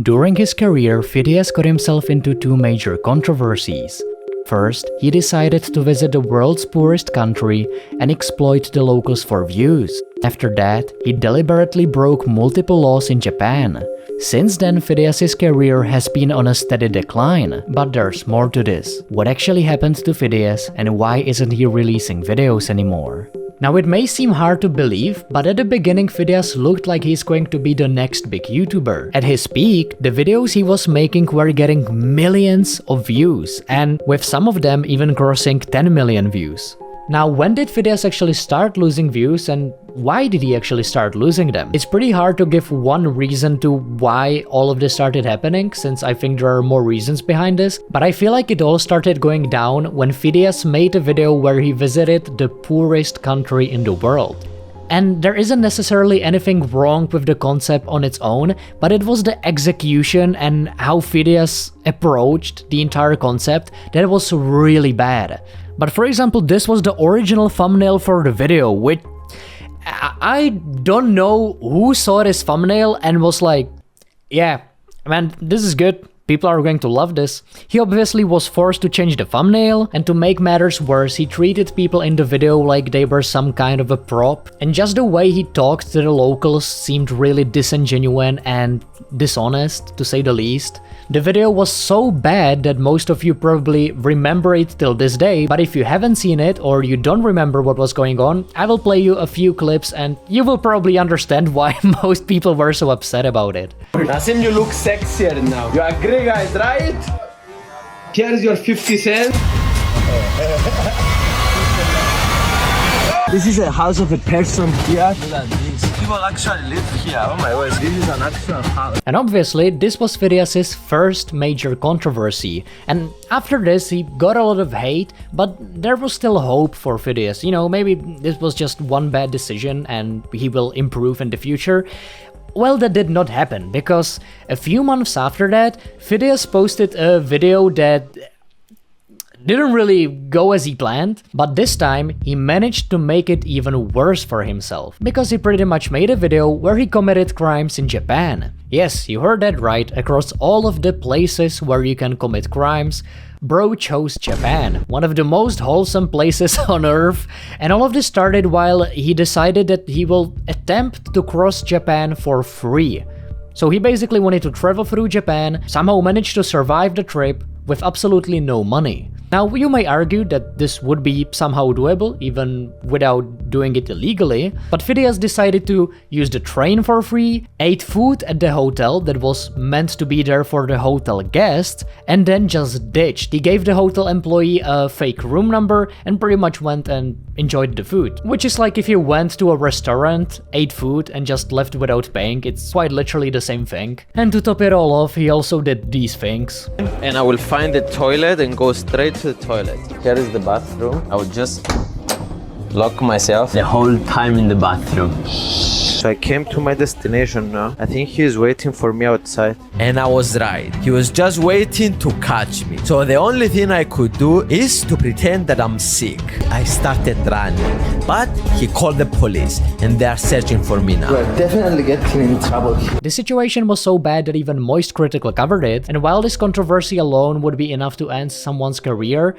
During his career, Fidias got himself into two major controversies. First, he decided to visit the world's poorest country and exploit the locals for views. After that, he deliberately broke multiple laws in Japan. Since then, Fidias' career has been on a steady decline, but there's more to this. What actually happened to Fidias and why isn't he releasing videos anymore? Now it may seem hard to believe, but at the beginning Fidias looked like he's going to be the next big YouTuber. At his peak, the videos he was making were getting millions of views, and with some of them even crossing 10 million views. Now, when did Fidias actually start losing views and why did he actually start losing them? It's pretty hard to give one reason to why all of this started happening, since I think there are more reasons behind this, but I feel like it all started going down when Fidias made a video where he visited the poorest country in the world. And there isn't necessarily anything wrong with the concept on its own, but it was the execution and how Fidias approached the entire concept that was really bad. But for example, this was the original thumbnail for the video, which I don't know who saw this thumbnail and was like, yeah, man, this is good. People are going to love this. He obviously was forced to change the thumbnail, and to make matters worse, he treated people in the video like they were some kind of a prop. And just the way he talked to the locals seemed really disingenuous and dishonest, to say the least. The video was so bad that most of you probably remember it till this day, but if you haven't seen it or you don't remember what was going on, I will play you a few clips and you will probably understand why most people were so upset about it. Nasim, you look sexier now. You agree, guys, right? Here's your 50 cents. This is a house of a person here. Look at this. People actually live here. Oh my god, this is an actual house. And obviously, this was Fidias' first major controversy. And after this, he got a lot of hate, but there was still hope for Fidias. You know, maybe this was just one bad decision and he will improve in the future. Well, that did not happen, because a few months after that, Fidias posted a video that didn't really go as he planned, but this time he managed to make it even worse for himself, because he pretty much made a video where he committed crimes in Japan. Yes, you heard that right, across all of the places where you can commit crimes, bro chose Japan, one of the most wholesome places on earth, and all of this started while he decided that he will attempt to cross Japan for free. So he basically wanted to travel through Japan, somehow managed to survive the trip with absolutely no money. Now, you may argue that this would be somehow doable, even without doing it illegally, but Fidias decided to use the train for free, ate food at the hotel that was meant to be there for the hotel guests, and then just ditched. He gave the hotel employee a fake room number and pretty much went and enjoyed the food. Which is like if you went to a restaurant, ate food, and just left without paying. It's quite literally the same thing. And to top it all off, he also did these things. And I will find the toilet and go straight to the toilet. Here is the bathroom. I would just lock myself the whole time in the bathroom. So I came to my destination now. I think he is waiting for me outside. And I was right. He was just waiting to catch me. So the only thing I could do is to pretend that I'm sick. I started running, but he called the police and they are searching for me now. We're definitely getting in trouble. The situation was so bad that even Moist Critical covered it, and while this controversy alone would be enough to end someone's career,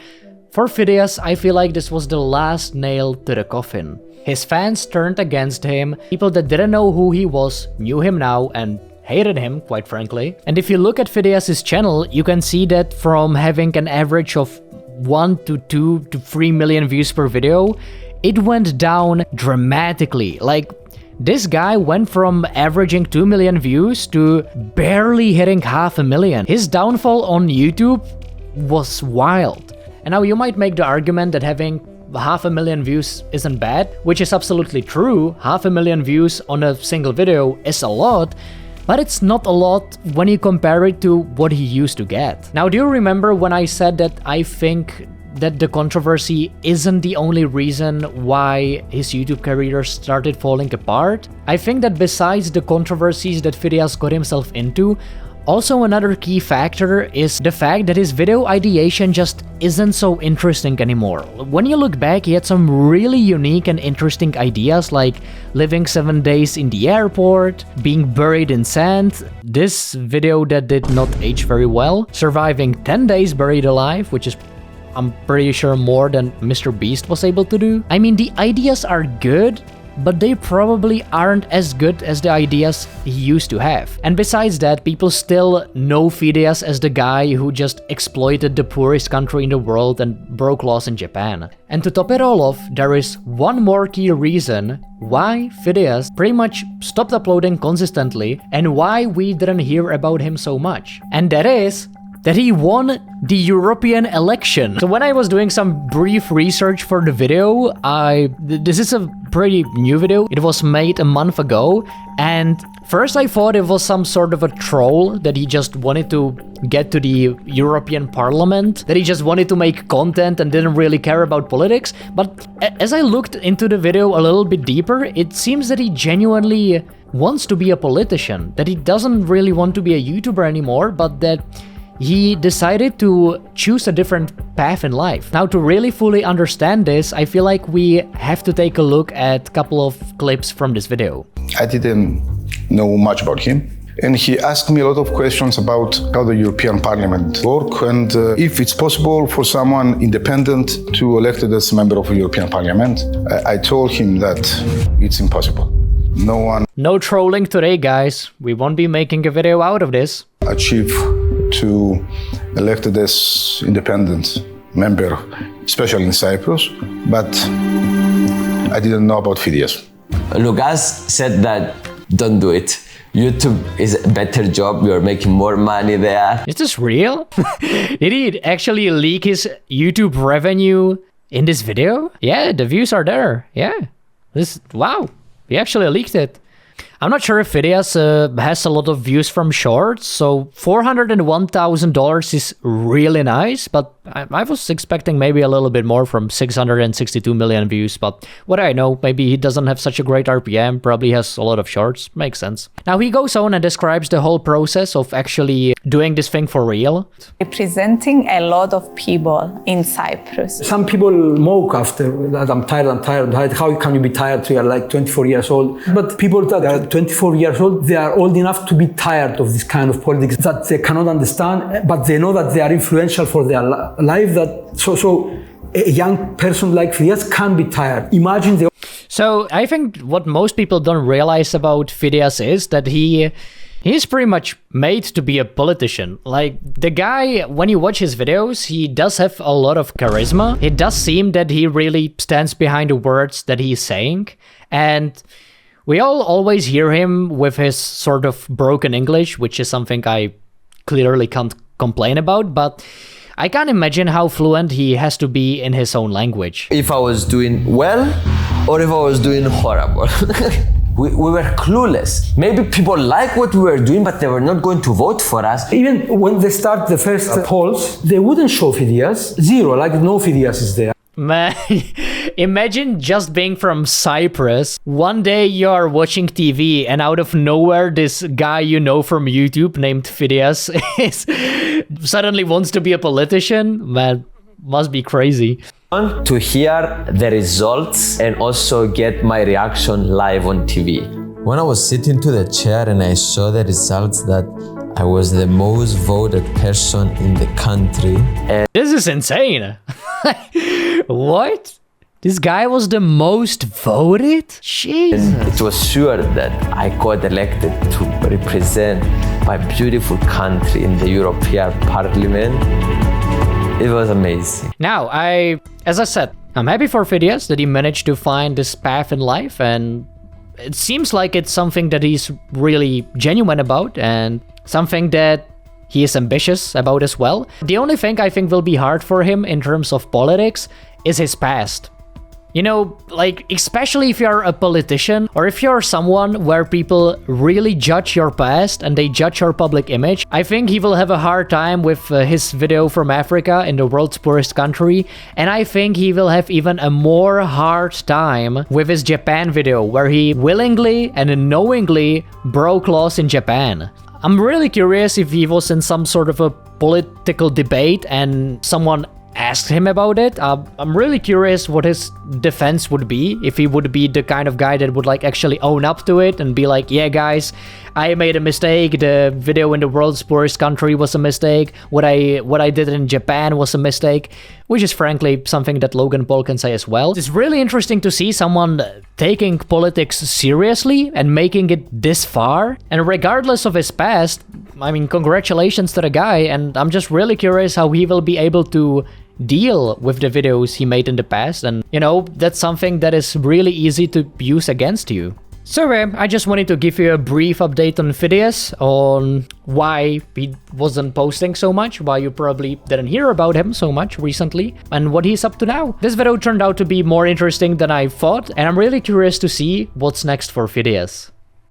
for Fidias, I feel like this was the last nail to the coffin. His fans turned against him, people that didn't know who he was knew him now and hated him, quite frankly. And if you look at Fidias' channel, you can see that from having an average of 1 to 2 to 3 million views per video, it went down dramatically. Like, this guy went from averaging 2 million views to barely hitting 500,000. His downfall on YouTube was wild. And now you might make the argument that having 500,000 views isn't bad, which is absolutely true. 500,000 views on a single video is a lot, but it's not a lot when you compare it to what he used to get. Now, do you remember when I said that I think that the controversy isn't the only reason why his YouTube career started falling apart? I think that besides the controversies that Fidias got himself into, Also, another key factor is the fact that his video ideation just isn't so interesting anymore. When you look back, he had some really unique and interesting ideas like living 7 days in the airport, being buried in sand, this video that did not age very well, surviving 10 days buried alive, which is I'm pretty sure more than Mr. Beast was able to do. I mean, the ideas are good, but they probably aren't as good as the ideas he used to have. And besides that, people still know Fidias as the guy who just exploited the poorest country in the world and broke laws in Japan. And to top it all off, there is one more key reason why Fidias pretty much stopped uploading consistently and why we didn't hear about him so much. And that is that he won the European election. So when I was doing some brief research for the video, this is a pretty new video. It was made a month ago, and first I thought it was some sort of a troll that he just wanted to get to the European Parliament, that he just wanted to make content and didn't really care about politics. But as I looked into the video a little bit deeper, it seems that he genuinely wants to be a politician, that he doesn't really want to be a YouTuber anymore, but that he decided to choose a different path in life. Now, to really fully understand this, I feel like we have to take a look at a couple of clips from this video. I didn't know much about him, and he asked me a lot of questions about how the European Parliament works and if it's possible for someone independent to elected as a member of the European Parliament. I told him that it's impossible. No trolling today, guys. We won't be making a video out of this. Achieve to elected as independent member, especially in Cyprus, but I didn't know about Fidias. Lukas said that don't do it. YouTube is a better job, you're making more money there. Is this real? Did he actually leak his YouTube revenue in this video? Yeah, the views are there. Yeah. Wow, he actually leaked it. I'm not sure if Fidias has a lot of views from shorts, so $401,000 is really nice, but I was expecting maybe a little bit more from 662 million views, but what do I know, maybe he doesn't have such a great RPM, probably has a lot of shorts, makes sense. Now he goes on and describes the whole process of actually doing this thing for real. Representing a lot of people in Cyprus. Some people mock after that, I'm tired. How can you be tired? You're like 24 years old. But people that are 24 years old, they are old enough to be tired of this kind of politics that they cannot understand, but they know that they are influential for their life. So a young person like Fidias can be tired. Imagine So I think what most people don't realize about Fidias is that he's pretty much made to be a politician. Like, the guy, when you watch his videos, he does have a lot of charisma. It does seem that he really stands behind the words that he's saying. And we all always hear him with his sort of broken English, which is something I clearly can't complain about, but I can't imagine how fluent he has to be in his own language. If I was doing well or if I was doing horrible. We were clueless. Maybe people like what we were doing, but they were not going to vote for us. Even when they start the first polls, they wouldn't show Fidias. Zero, like no Fidias is there. Man, imagine just being from Cyprus. One day you're watching TV and out of nowhere this guy you know from YouTube named Fidias suddenly wants to be a politician. Man, must be crazy. To hear the results and also get my reaction live on TV. When I was sitting to the chair and I saw the results that I was the most voted person in the country. This is insane. What? This guy was the most voted? Jesus. And it was sure that I got elected to represent my beautiful country in the European Parliament. It was amazing. Now, as I said, I'm happy for Fidias that he managed to find this path in life, and it seems like it's something that he's really genuine about and something that he is ambitious about as well. The only thing I think will be hard for him in terms of politics is his past. You know, like, especially if you're a politician or if you're someone where people really judge your past and they judge your public image, I think he will have a hard time with his video from Africa in the world's poorest country, and I think he will have even a more hard time with his Japan video where he willingly and knowingly broke laws in Japan. I'm really curious if he was in some sort of a political debate and someone asked him about it. I'm really curious what his defense would be, if he would be the kind of guy that would like actually own up to it and be like, yeah guys, I made a mistake, the video in the world's poorest country was a mistake, what I did in Japan was a mistake, which is frankly something that Logan Paul can say as well. It's really interesting to see someone taking politics seriously and making it this far, and regardless of his past, I mean, congratulations to the guy, and I'm just really curious how he will be able to deal with the videos he made in the past, and you know, that's something that is really easy to use against you. So I just wanted to give you a brief update on Fidias, on why he wasn't posting so much, why you probably didn't hear about him so much recently, and what he's up to now. This video turned out to be more interesting than I thought, and I'm really curious to see what's next for Fidias.